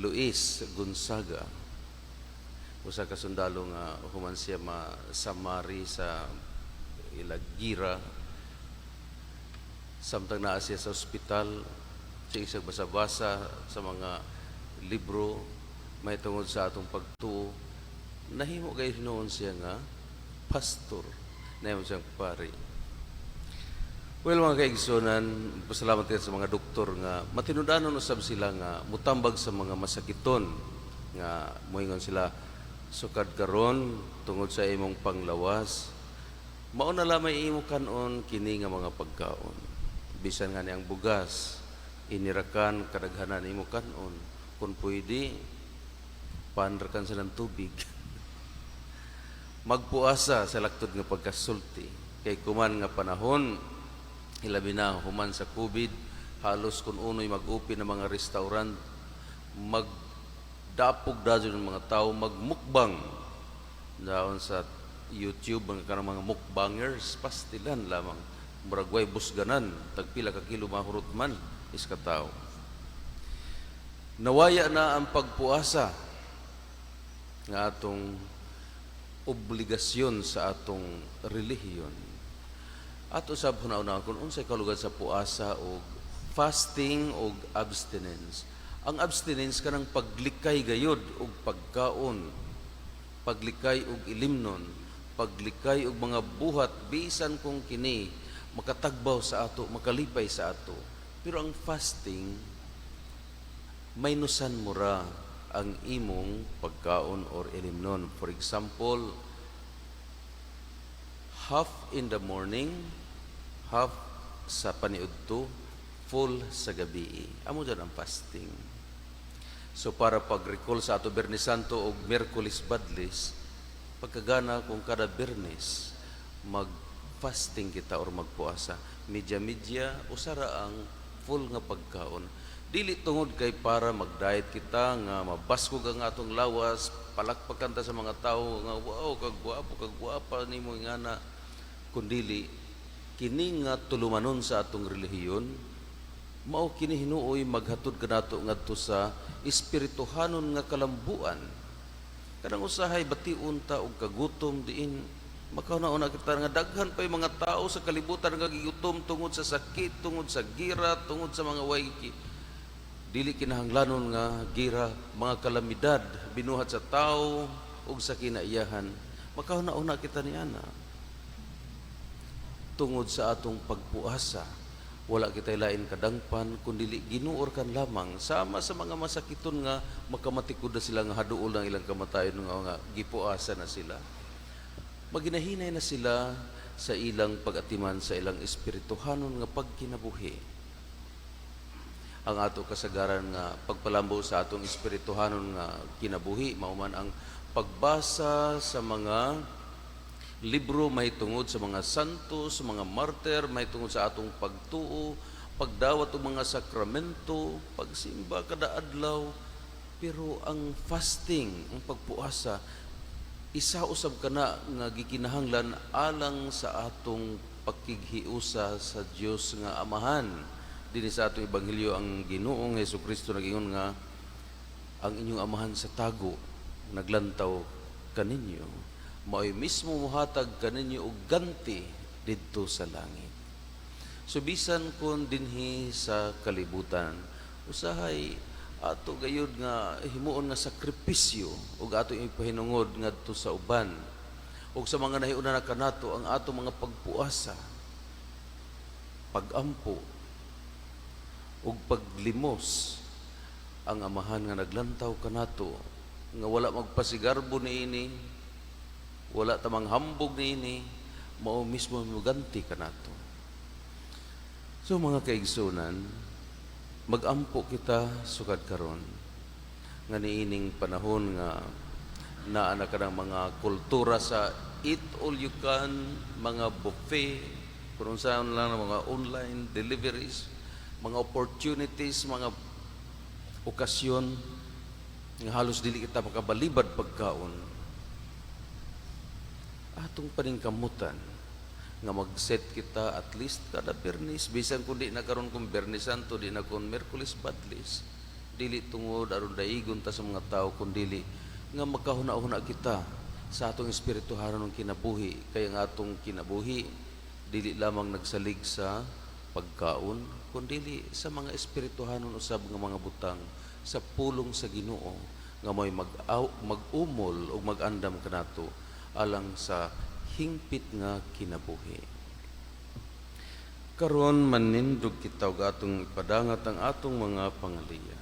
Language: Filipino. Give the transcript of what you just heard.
Luis Gonzaga, usa ka sundalo nga human siya masamari sa Ilagira, samtang naa siya sa ospital, siya isang basa-basa sa mga libro may tungod sa atong pagtuo, nahimo kay noon siya nga pastor, nahimo siyang pari. Well, mga kaigsunan, pasalamat kayo sa mga doktor nga matinudanon usab sila nga mutambag sa mga masakiton nga moingon sila sukad karon tungod sa imong panglawas. Mao na lamay imo kanon kini nga mga pagkaon. Bisan nga niyang bugas, inirakan kadaghanan imo kanon. Kung pwede, panrakan sa ng tubig. Magpuasa sa laktod nga pagkasulti. Kay kuman nga panahon, ilabi na human sa COVID, halos kung uno'y mag-upi ng mga restaurant, magdapog dadyo ng mga tao, magmukbang daon sa YouTube, mga mukbangers, pastilan lamang. Muragway busganan, tagpila ka kilo mahurot man, iska tao. Nawaya na ang pagpuasa nga atong obligasyon sa atong relihiyon. At usab hunauna kung unsay kalugad sa puasa o fasting o abstinence. Ang abstinence kanang paglikay gayod og pagkaon, paglikay og ilimnon, paglikay og mga buhat bisan kung kini makatagbaw sa ato, makalipay sa ato. Pero ang fasting may nusan mura ang imong pagkaon or ilimnon. For example, half in the morning, half sa paniudto, full sa gabi. Amo dyan ang fasting. So para pag-recall sa ato Bernes Santo o Miyerkules Badlis, pagkagana kung kada Bernes, mag-fasting kita or magpuasa. Medya-medya, usara ang full nga pagkaon. Dili tungod kay para mag-diet kita nga mabaskog ang atong lawas, palakpakan ta sa mga tao nga wow kagwapo kagwapa nimo ingana, kundili kini nga tulumanon sa atong relihiyon, mao kini hinuoy maghatod kanato ngadto sa espirituhanon nga kalambuan. Kanang usahay bation ta og kagutom diin makauna-una kita nga daghan pay mga tao sa kalibutan nga gigutom tungod sa sakit, tungod sa gira, tungod sa mga way dili kinahanglanon nga gira, mga kalamidad binuhat sa tao ug sa kinaiyahan. Makauna-una kita niana tungod sa atong pagpuasa. Wala kitay lain kadangpan kundi ginuor kan lamang sama sa mga masakiton nga makamatikod na sila nga haduol ng ilang kamatayon nga gipuasa na sila. Maginahinay na sila sa ilang pag-atiman sa ilang espirituhanon nga pagkinabuhi. Ang ato kasagaran nga pagpalambo sa atong espirituhanon nga kinabuhi mauman ang pagbasa sa mga libro may tungod sa mga santos, mga martir, may tungod sa atong pagtuo, pagdawat og mga sakramento, pagsimba kada adlaw. Pero ang fasting, ang pagpuasa, isa usab kana nga gikinahanglan alang sa atong pagkighiusa sa Dios nga Amahan. Dinhi sa atong ebanghelyo ang Ginoong Hesukristo nagingon nga ang inyong amahan sa tago naglantaw kaninyo, mao'y mismo muhatag kaninyo og ganti didto sa langit. So bisan kun dinhi sa kalibutan, usahay ato gayud nga himuon nga sakripisyo ug ato ipahinungod ngadto sa uban ug sa mga nahiuna na kanato ang ato mga pagpuasa, pagampo ug paglimos. Ang amahan nga naglantaw kanato nga wala magpasigarbo niini, wala tamang hambog niini, mao mismo muganti kanato. So mga kaigsunan, magampo kita sukad karon nga niining panahon nga naa na kanang mga kultura sa eat all you can, mga buffet, kung saan lang mga online deliveries, mga opportunities, mga okasyon nga halos dili kita makabalibad pagkaon. Atong paningkamutan nga mag-set kita at least kada Bernes, bisan kundi na karon kung Bernes Santo, di na kung Miyerkules Badlis, Dili tungod aron daigon ta sa mga tao kun dili nga magkahuna-huna kita sa atong espirituhanon ng kinabuhi, kay ang atong kinabuhi dili lamang nagsalig sa pagkaon kundi sa mga espirituhanon usab nga mga butang sa pulong sa Ginoo nga may mag-umol o mag-andam kanato alang sa hingpit nga kinabuhi. Karon manindog kita og atong ipadangat ang atong mga pangaliya.